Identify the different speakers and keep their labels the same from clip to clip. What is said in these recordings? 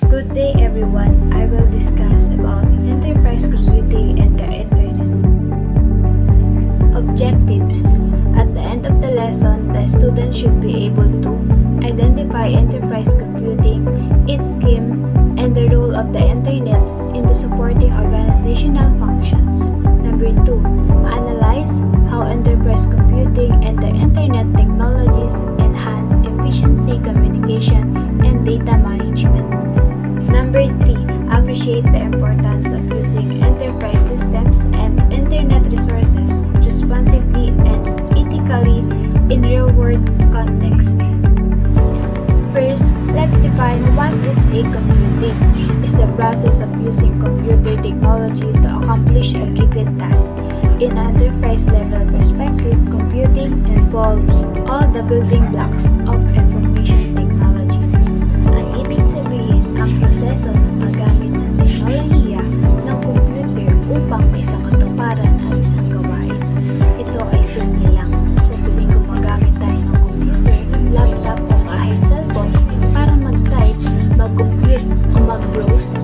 Speaker 1: Good day everyone, I will discuss about enterprise computing and the internet. Objectives. At the end of the lesson, the student should be able to identify enterprise computing, its scheme, and the role of the internet in the supporting organizational functions. Number 2. Analyze how enterprise computing and the internet technologies enhance efficiency, communication, and data management. Number 3. Appreciate the importance of using enterprise systems and internet resources responsibly and ethically in real-world context. First, let's define what is a computing. It's the process of using computer technology to accomplish a given task. In an enterprise-level perspective, computing involves all the building blocks of information technology. Ang ibig sabihin, ang proseso ng paggamit ng teknolohiya ng computer upang may sakatuparan ang isang gawain. Ito ay simple lang. Sa tuwing gumagamit tayo ng computer, laptop o kahit cellphone para mag-type, mag-compute o mag-browse,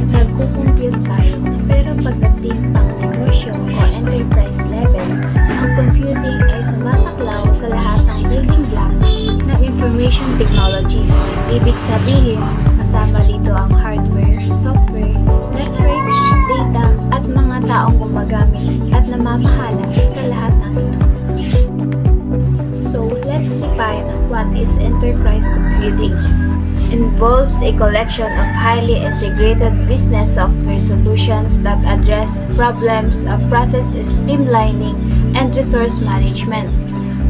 Speaker 1: nagko-compute tayo. Pero pagdating pang negosyo o enterprise level, ang computing ay sumasaklaw sa lahat ng building blocks ng information technology. Ibig sabihin, kasama dito ang hardware, software, network, data, at mga taong gumagamit at namamahala sa lahat ng ito. So, let's define what is enterprise computing. Involves a collection of highly integrated business software solutions that address problems of process streamlining and resource management.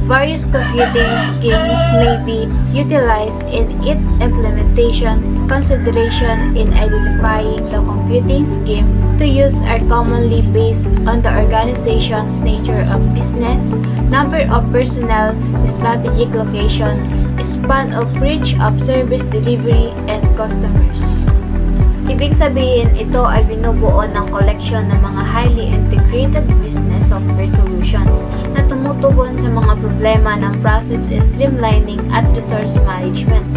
Speaker 1: Various computing schemes may be utilized in its implementation. Consideration in identifying the computing scheme to use are commonly based on the organization's nature of business, number of personnel, strategic location, span of reach of service delivery, and customers. Ibig sabihin, ito ay binubuo ng collection ng mga highly integrated business software solutions na tumutugon sa mga problema ng process streamlining at resource management.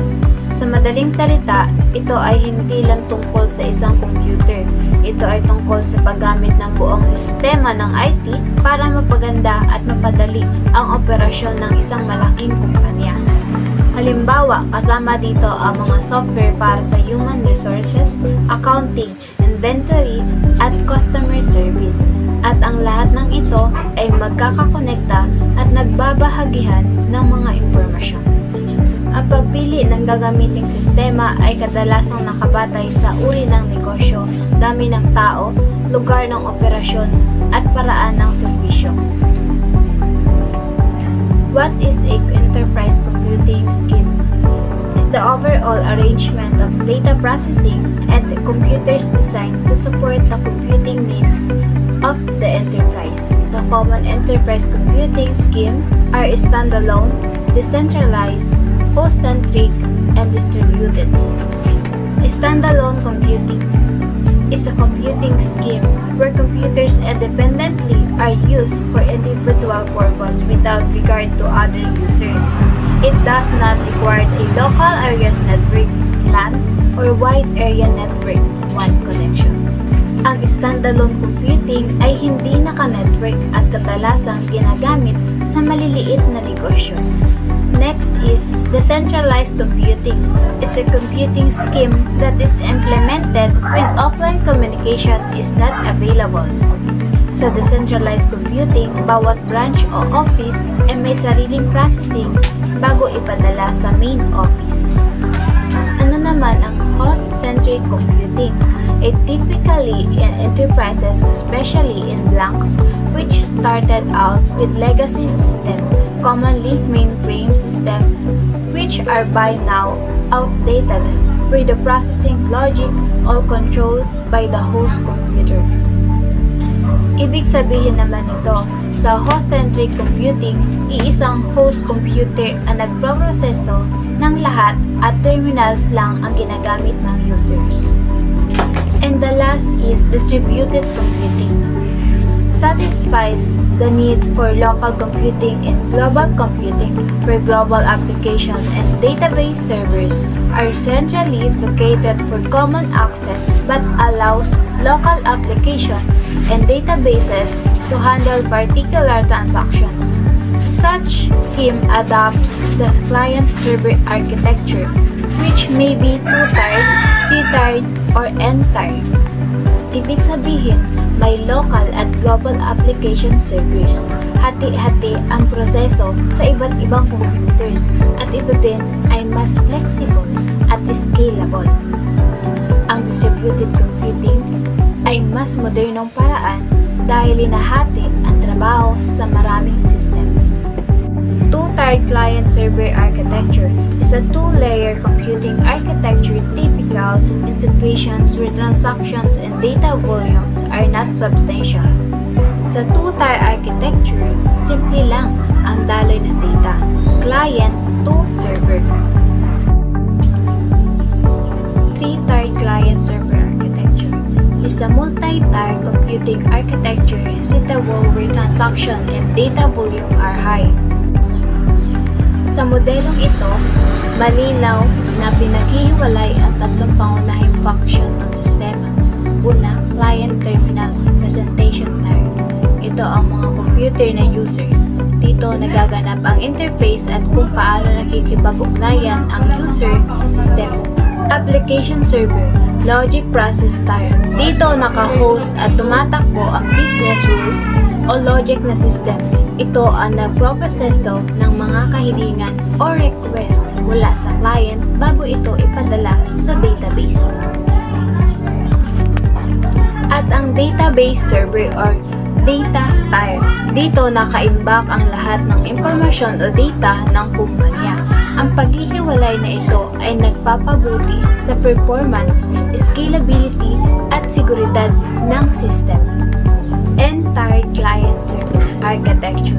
Speaker 1: Sa madaling salita, ito ay hindi lang tungkol sa isang computer. Ito ay tungkol sa paggamit ng buong sistema ng IT para mapaganda at mapadali ang operasyon ng isang malaking kumpanya. Halimbawa, kasama dito ang mga software para sa human resources, accounting, inventory, at customer service. At ang lahat ng ito ay magkakakonekta at nagbabahagihan ng mga impormasyon. Ang pagpili ng gagamiting sistema ay kadalasang nakabatay sa uri ng negosyo, dami ng tao, lugar ng operasyon, at paraan ng serbisyo. What is a enterprise computing scheme? Is the overall arrangement of data processing and the computers designed to support the computing needs of the enterprise. The common enterprise computing scheme are standalone, decentralized, host-centric, and distributed. Standalone computing is a computing scheme where computers independently are used for individual purpose without regard to other users. It does not require a local areas network, LAN, or wide area network, WAN connection. Ang standalone computing ay hindi naka-network at kadalasang ginagamit sa maliliit na negosyo. Next is decentralized computing. It's a computing scheme that is implemented when offline communication is not available. Sa decentralized computing, bawat branch o office ay may sariling processing bago ipadala sa main office. Ano naman ang host-centric computing? It typically in enterprises, especially in banks, which started out with legacy system, commonly mainframe system, which are by now outdated, where the processing logic all controlled by the host computer. Ibig sabihin naman ito, sa host-centric computing, iisang host computer ang nagproproseso ng lahat at terminals lang ang ginagamit ng users. And the last is distributed computing. Satisfies the need for local computing and global computing where global application and database servers are centrally located for common access but allows local application and databases to handle particular transactions. Such scheme adopts the client-server architecture, which may be two-tiered, three-tiered, or n-tiered. Ibig sabihin, may local at global application servers. Hati-hati ang proseso sa iba't ibang computers at ito din ay mas flexible at scalable. Ang distributed computing ay mas modernong paraan dahil inahati ang trabaho sa maraming systems. Two-tiered client-server architecture is a two-layer computing architecture typical in situations where transactions and data volumes are not substantial. Sa two-tier architecture, simple lang ang daloy ng data, client to server. Three-tier client-server architecture is a multi-tier computing architecture suitable where transaction and data volume are high. Sa modelong ito, malinaw na pinaghihiwalay ang tatlong pangunahing function ng sistema. Una, client terminals, presentation tier. Ito ang mga computer na user. Dito nagaganap ang interface at kung paano nakikipag-ugnayan ang user sa sistema. Application server, logic process tier. Dito naka-host at tumatakbo ang business rules o logic na system. Ito ang nagproproseso ng mga kahilingan o request mula sa client bago ito ipadala sa database. At ang database server or data tier. Dito nakaimbak ang lahat ng impormasyon o data ng kumpanya. Ang paghihiwalay na ito ay nagpapabuti sa performance, scalability at seguridad ng system. N-tier client server architecture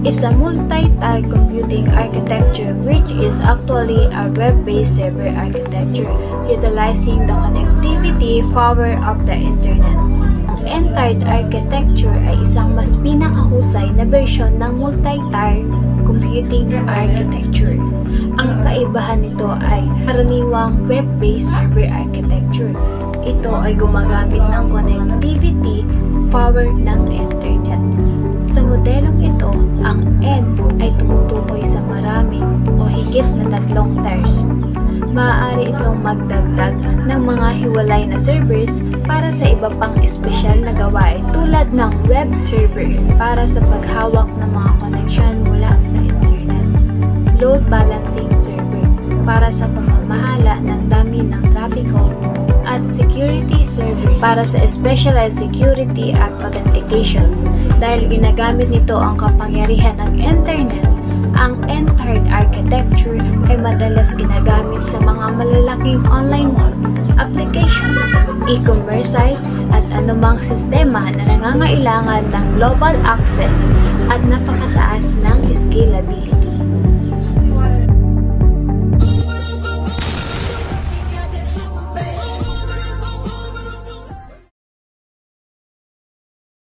Speaker 1: is a multi-tier computing architecture which is actually a web-based server architecture utilizing the connectivity power of the internet. Ang n-tiered architecture ay isang mas pinakahusay na bersyon ng multi-tier computing architecture. Ang kaibahan nito ay karaniwang web-based server architecture. Ito ay gumagamit ng connectivity power ng internet. Sa modelong ito, ang N ay tumutukoy sa marami o higit na tatlong tiers. Maaari itong magdagdag ng mga hiwalay na servers para sa iba pang espesyal na gawain tulad ng web server para sa paghawak ng mga koneksyon mula sa internet. Load balancing server para sa pamamahala ng dami ng trapiko at security server para sa specialized security at authentication. Dahil ginagamit nito ang kapangyarihan ng internet, ang n-tiered architecture ay madalas ginagamit sa mga malalaking online application, e-commerce sites at anumang sistema na nangangailangan ng global access